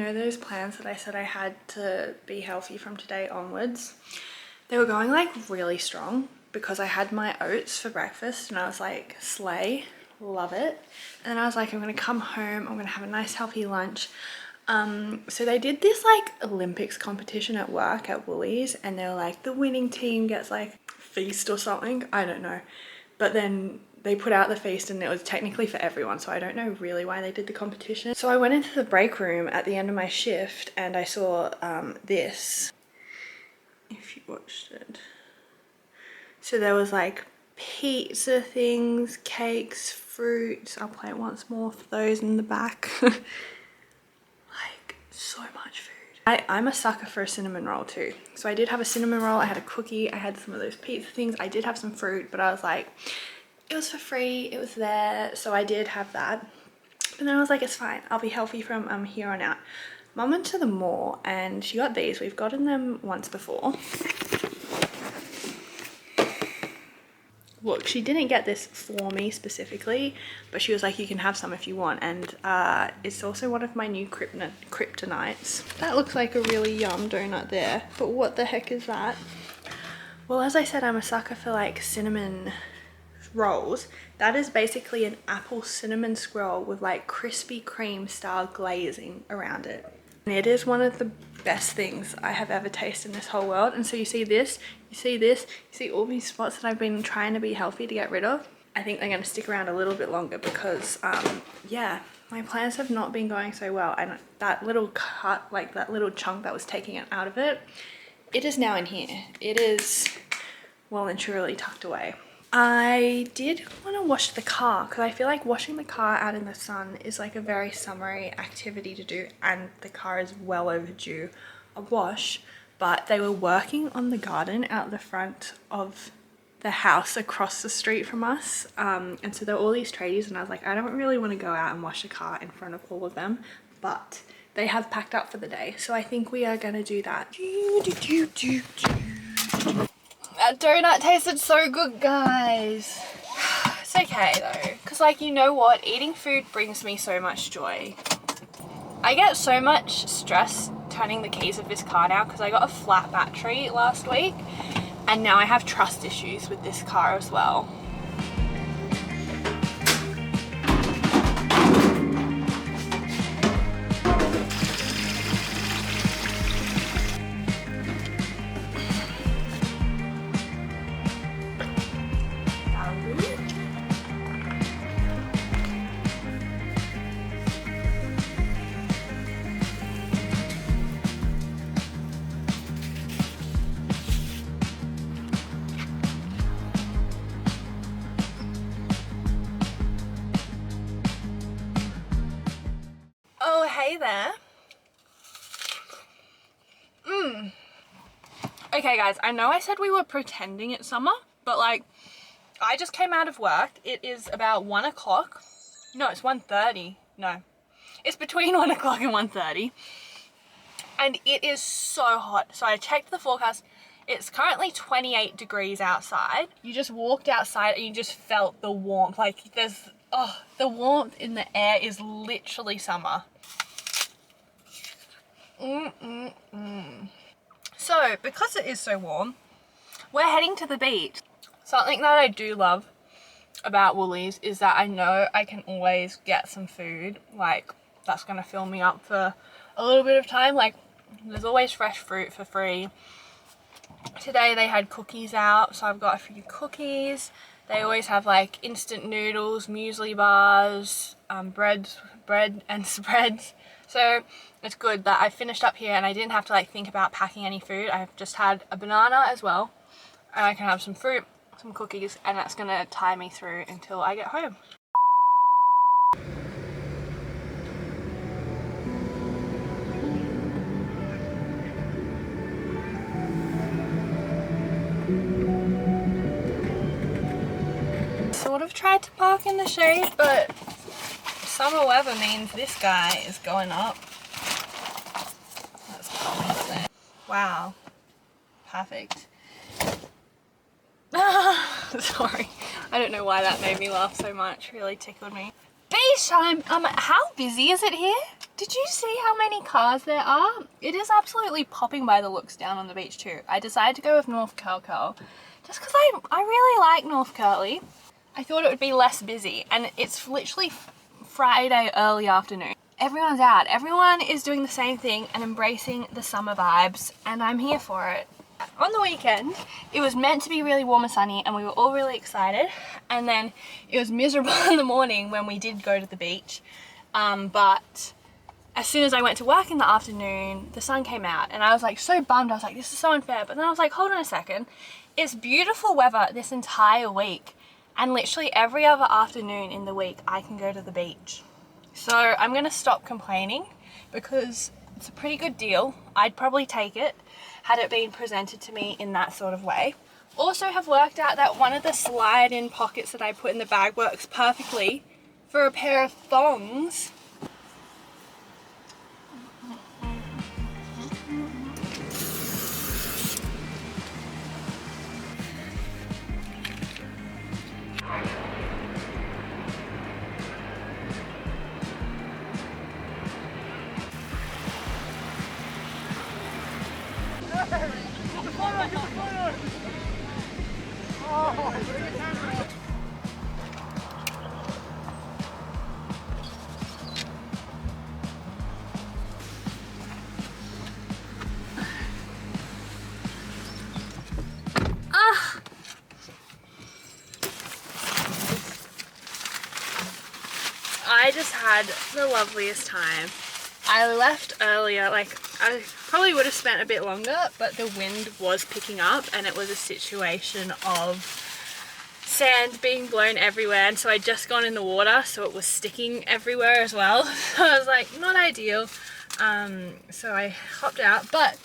know those plans that I said I had to be healthy from today onwards? They were going like really strong because I had my oats for breakfast and I was like, slay, love it. And I was like, I'm gonna come home, I'm gonna have a nice healthy lunch. So they did this like Olympics competition at work at Woolies, and they were like, the winning team gets like feast or something, I don't know. But then they put out the feast and it was technically for everyone, so I don't know really why they did the competition. So I went into the break room at the end of my shift and I saw this, if you watched it. So there was like pizza things, cakes, fruits. I'll play it once more for those in the back. Like so much food. I'm a sucker for a cinnamon roll too. So I did have a cinnamon roll, I had a cookie, I had some of those pizza things, I did have some fruit, but I was like, it was for free, it was there, so I did have that. But then I was like, it's fine, I'll be healthy from here on out. Mum went to the mall and she got these. We've gotten them once before. Look, she didn't get this for me specifically, but she was like, you can have some if you want. And it's also one of my new kryptonites. That looks like a really yum donut there, but what the heck is that? Well, as I said, I'm a sucker for like cinnamon rolls. That is basically an apple cinnamon scroll with like Krispy Kreme style glazing around it. And it is one of the best things I have ever tasted in this whole world. And so you see this, you see this, you see all these spots that I've been trying to be healthy to get rid of. I think they're going to stick around a little bit longer because yeah, my plans have not been going so well. And that little cut, like that little chunk that was taking it out of it, it is now in here. It is well and truly tucked away. I did want to wash the car because I feel like washing the car out in the sun is like a very summery activity to do, and the car is well overdue a wash. But they were working on the garden out the front of the house across the street from us, and so there were all these tradies, and I was like, I don't really want to go out and wash the car in front of all of them, but they have packed up for the day, so I think we are gonna do that. That donut tasted so good, guys. It's okay though, because like, you know what, eating food brings me so much joy. I get so much stress turning the keys of this car now because I got a flat battery last week and now I have trust issues with this car as well. Oh, hey there. Okay guys, I know I said we were pretending it's summer, but like, I just came out of work. It is about 1 o'clock. No, it's 1:30. No, it's between 1 o'clock and 1:30. And it is so hot. So I checked the forecast. It's currently 28 degrees outside. You just walked outside and you just felt the warmth. Like there's, oh, the warmth in the air is literally summer. So because it is so warm, we're heading to the beach. Something that I do love about Woolies is that I know I can always get some food, like that's gonna fill me up for a little bit of time. Like there's always fresh fruit for free. Today they had cookies out, so I've got a few cookies. They always have like instant noodles, muesli bars, bread and spreads. So it's good that I finished up here and I didn't have to like think about packing any food. I've just had a banana as well, and I can have some fruit, some cookies, and that's gonna tie me through until I get home. Sort of tried to park in the shade, but summer weather means this guy is going up. Let's pop it. Wow, perfect. Sorry, I don't know why that made me laugh so much. Really tickled me. Beach time. How busy is it here? Did you see how many cars there are? It is absolutely popping by the looks down on the beach too. I decided to go with North Curl just because I really like North Curly. I thought it would be less busy, and it's literally Friday early afternoon. Everyone's out. Everyone is doing the same thing and embracing the summer vibes, and I'm here for it. On the weekend, it was meant to be really warm and sunny, and we were all really excited, and then it was miserable in the morning when we did go to the beach, but as soon as I went to work in the afternoon, the sun came out, and I was like so bummed. I was like, this is so unfair. But then I was like, hold on a second. It's beautiful weather this entire week, and literally every other afternoon in the week I can go to the beach. So I'm gonna stop complaining because it's a pretty good deal. I'd probably take it had it been presented to me in that sort of way. Also have worked out that one of the slide-in pockets that I put in the bag works perfectly for a pair of thongs. I just had the loveliest time. I left earlier, like I probably would have spent a bit longer, but the wind was picking up and it was a situation of sand being blown everywhere, and so I'd just gone in the water, so it was sticking everywhere as well. So I was like, not ideal. So I hopped out, but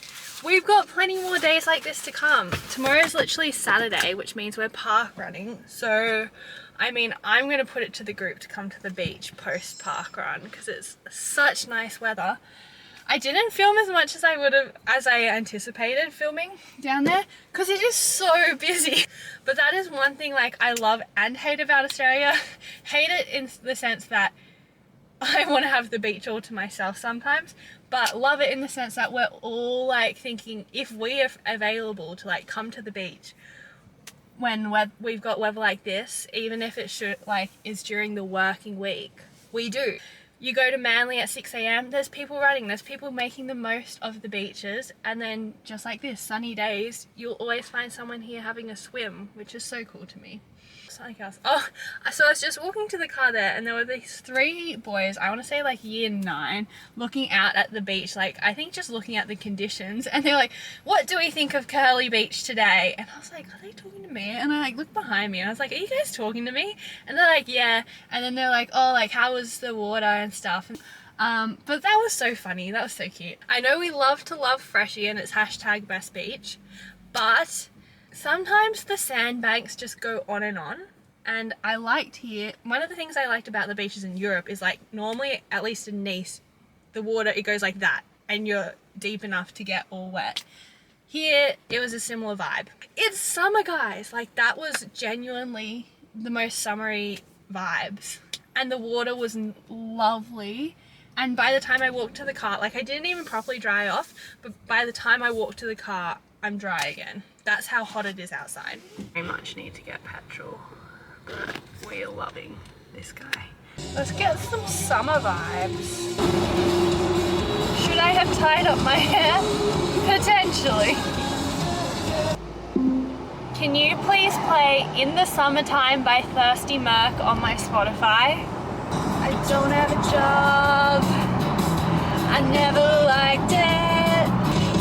we've got plenty more days like this to come. Tomorrow's literally Saturday, which means we're park running. So I mean, I'm going to put it to the group to come to the beach post park run because it's such nice weather. I didn't film as much as I anticipated filming down there because it is so busy. But that is one thing like I love and hate about Australia. Hate it in the sense that I want to have the beach all to myself sometimes, but love it in the sense that we're all like thinking if we are available to like come to the beach when we've got weather like this, even if it is during the working week, we do. You go to Manly at 6 AM, there's people running, there's people making the most of the beaches, and then just like this, sunny days, you'll always find someone here having a swim, which is so cool to me. Something else. Oh, so I was just walking to the car there, and there were these 3 boys, I want to say like year 9, looking out at the beach, like I think just looking at the conditions, and they're like, what do we think of Curly Beach today? And I was like, are they talking to me? And I like looked behind me and I was like, are you guys talking to me? And they're like, yeah. And then they're like, oh, like how was the water and stuff. But that was so funny, that was so cute. I know we love to love Freshie and it's hashtag best beach, but sometimes the sandbanks just go on, and I liked here, one of the things I liked about the beaches in Europe is like normally, at least in Nice, the water, it goes like that and you're deep enough to get all wet. Here, it was a similar vibe. It's summer, guys, like that was genuinely the most summery vibes, and the water was lovely. And by the time I walked to the car, like I didn't even properly dry off, but by the time I walked to the car, I'm dry again. That's how hot it is outside. Very much need to get petrol, but we're loving this guy. Let's get some summer vibes. Should I have tied up my hair? Potentially. Can you please play In the Summertime by Thirsty Merc on my Spotify? I don't have a job, I never liked it.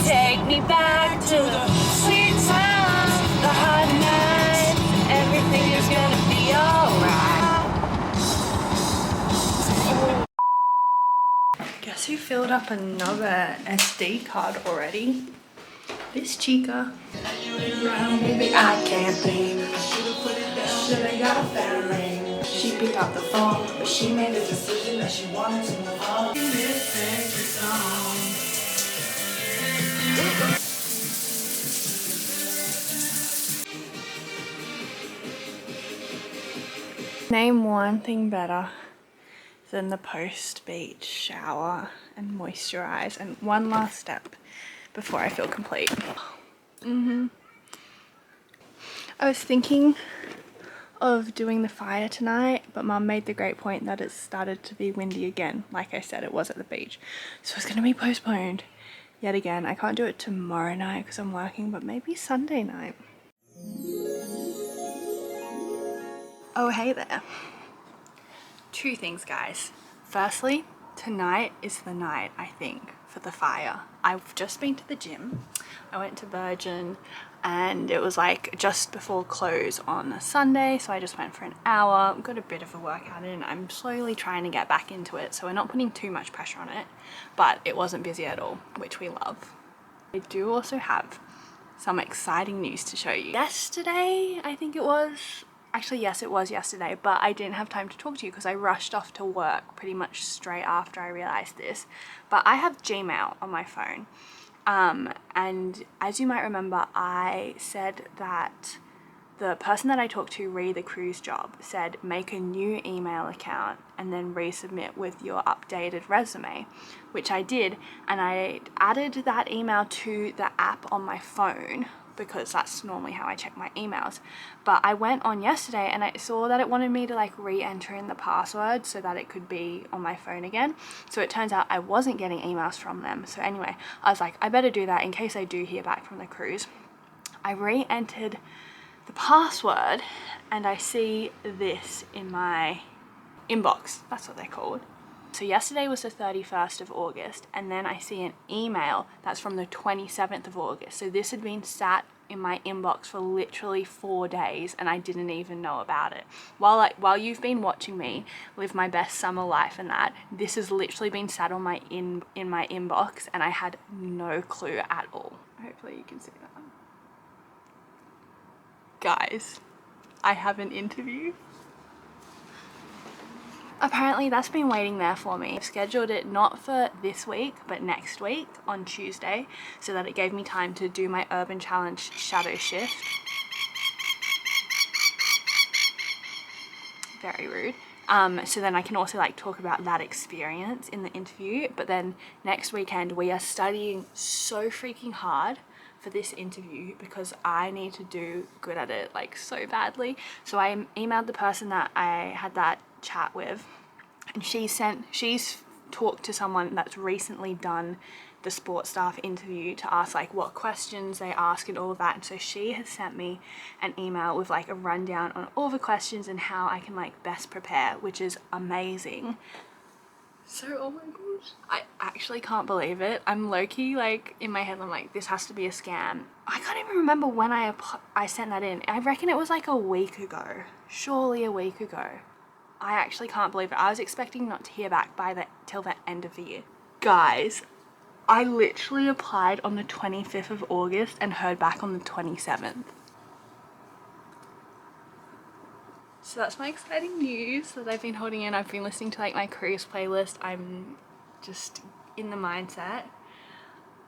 Take me back to the sweet times, the hot nights, everything is gonna be alright. Guess who filled up another SD card already? This chica. Maybe I can't think. Should've got a better ring. She picked up the phone, but she made a decision that she wanted to move on. Name one thing better than the post-beach shower and moisturize, and one last step before I feel complete. I was thinking of doing the fire tonight, but Mum made the great point that it started to be windy again. Like I said, it was at the beach, so it's gonna be postponed yet again. I can't do it tomorrow night because I'm working, but maybe Sunday night. Oh, hey there. Two things, guys. Firstly, tonight is the night, I think, for the fire. I've just been to the gym. I went to Virgin and it was like just before close on a Sunday, so I just went for an hour, got a bit of a workout in. I'm slowly trying to get back into it, so we're not putting too much pressure on it, but it wasn't busy at all, which we love. I do also have some exciting news to show you. Yesterday, I think it was, actually yes, it was yesterday, but I didn't have time to talk to you because I rushed off to work pretty much straight after I realized this. But I have Gmail on my phone. And as you might remember, I said that the person that I talked to re the cruise job said make a new email account and then resubmit with your updated resume, which I did, and I added that email to the app on my phone because that's normally how I check my emails. But I went on yesterday and I saw that it wanted me to like re-enter in the password so that it could be on my phone again. So it turns out I wasn't getting emails from them. So anyway, I was like, I better do that in case I do hear back from the cruise. I re-entered the password and I see this in my inbox. That's what they're called. So yesterday was the 31st of August, and then I see an email that's from the 27th of August. So this had been sat in my inbox for literally 4 days and I didn't even know about it. While you've been watching me live my best summer life and that, this has literally been sat on my in my inbox and I had no clue at all. Hopefully you can see that. Guys, I have an interview. Apparently that's been waiting there for me. I've scheduled it not for this week, but next week on Tuesday, so that it gave me time to do my Urban Challenge shadow shift. Very rude. So then I can also like talk about that experience in the interview. But then next weekend we are studying so freaking hard for this interview because I need to do good at it like so badly. So I emailed the person that I had that chat with, and she's talked to someone that's recently done the sports staff interview to ask like what questions they ask and all of that. And so she has sent me an email with like a rundown on all the questions and how I can like best prepare, which is amazing. So, oh my gosh, I actually can't believe it. I'm low-key like in my head, I'm like, this has to be a scam. I can't even remember when I sent that in. I reckon it was like a week ago, surely a week ago. I actually can't believe it. I was expecting not to hear back till the end of the year. Guys, I literally applied on the 25th of August and heard back on the 27th. So that's my exciting news that I've been holding in. I've been listening to like my cruise playlist. I'm just in the mindset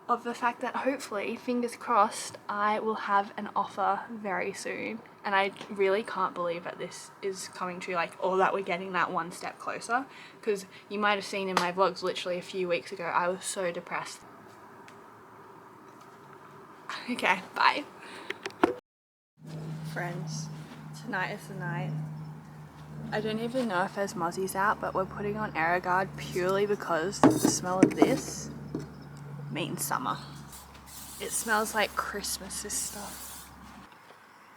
of the fact that hopefully, fingers crossed, I will have an offer very soon. And I really can't believe that this is coming true, like, or that we're getting that one step closer. Because you might have seen in my vlogs literally a few weeks ago, I was so depressed. Okay, bye. Friends, tonight is the night. I don't even know if there's mozzies out, but we're putting on Aerogard purely because the smell of this means summer. It smells like Christmas, this stuff.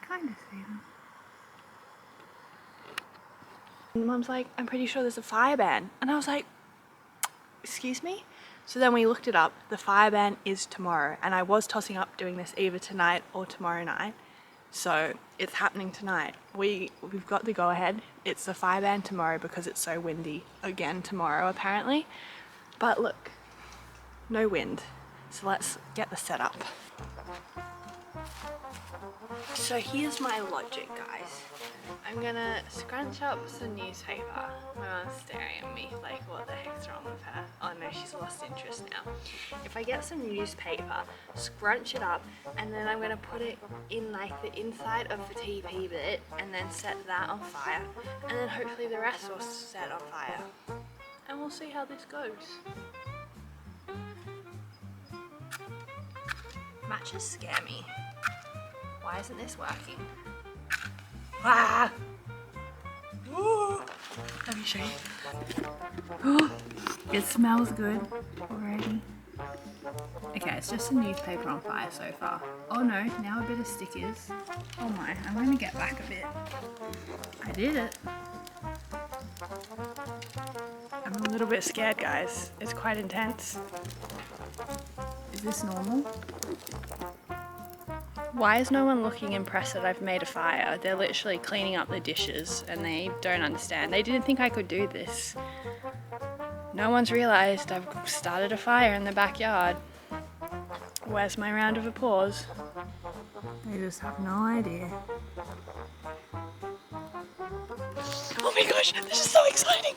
Kind of see them. And Mum's like, I'm pretty sure there's a fire ban. And I was like, excuse me? So then we looked it up. The fire ban is tomorrow. And I was tossing up doing this either tonight or tomorrow night. So it's happening tonight. We've got the go ahead. It's the fire ban tomorrow because it's so windy again tomorrow apparently. But look, no wind. So let's get the setup. So here's my logic, guys. I'm gonna scrunch up some newspaper. My mom's staring at me like, what the heck's wrong with her? Oh no, she's lost interest now. If I get some newspaper, scrunch it up, and then I'm gonna put it in like the inside of the TP bit, and then set that on fire, and then hopefully the rest will set on fire. And we'll see how this goes. Matches scare me. Why isn't this working? Ah! Ooh. Let me show you. Oh, it smells good already. Okay, it's just a newspaper on fire so far. Oh no, now a bit of stickers. Oh my, I'm gonna get back a bit. I did it. I'm a little bit scared, guys. It's quite intense. Is this normal? Why is no one looking impressed that I've made a fire? They're literally cleaning up the dishes and they don't understand. They didn't think I could do this. No one's realised I've started a fire in the backyard. Where's my round of applause? They just have no idea. Oh my gosh, this is so exciting!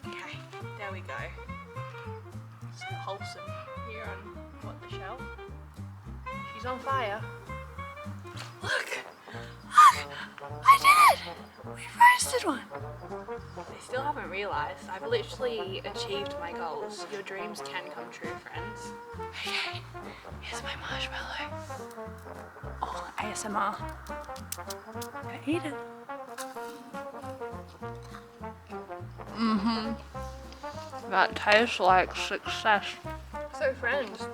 Okay, there we go. So wholesome here on what, the shelf? She's on fire. Look! I did it! We roasted one! They still haven't realised. I've literally achieved my goals. Your dreams can come true, friends. Okay, here's my marshmallow. Oh, ASMR. I'm gonna eat it. That tastes like success. So friends,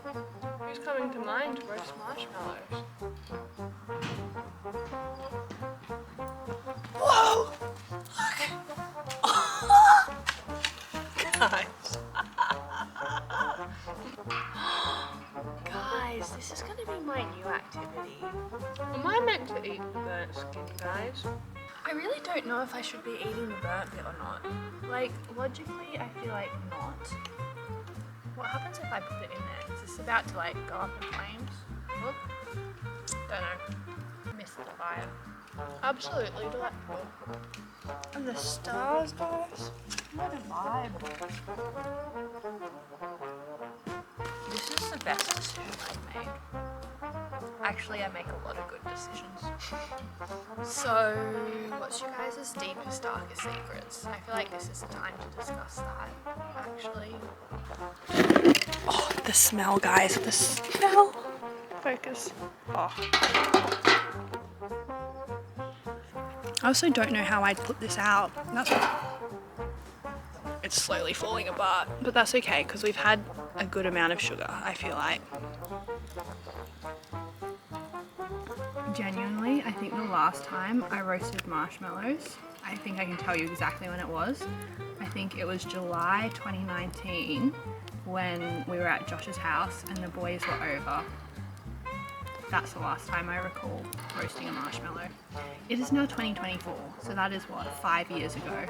who's coming to mind to roast marshmallows? Whoa! Look! Guys. Guys, this is gonna be my new activity. Am I meant to eat the burnt skin, guys? I really don't know if I should be eating the burnt bit or not. Like, logically, I feel like not. What happens if I put it in there? Is this about to, like, go up in flames? Look. Don't know. Missed the fire. Absolutely delightful. And the stars, guys. What a vibe. This is the best decision I've made. Actually, I make a lot of good decisions. So, what's your guys' deepest, darkest secrets? I feel like this is the time to discuss that, actually. Oh, the smell, guys. The smell. Focus. Oh. I also don't know how I'd put this out. It's slowly falling apart, but that's okay because we've had a good amount of sugar, I feel like. Genuinely, I think the last time I roasted marshmallows, I think I can tell you exactly when it was. I think it was July 2019 when we were at Josh's house and the boys were over. That's the last time I recall roasting a marshmallow. It is now 2024, so that is what, 5 years ago.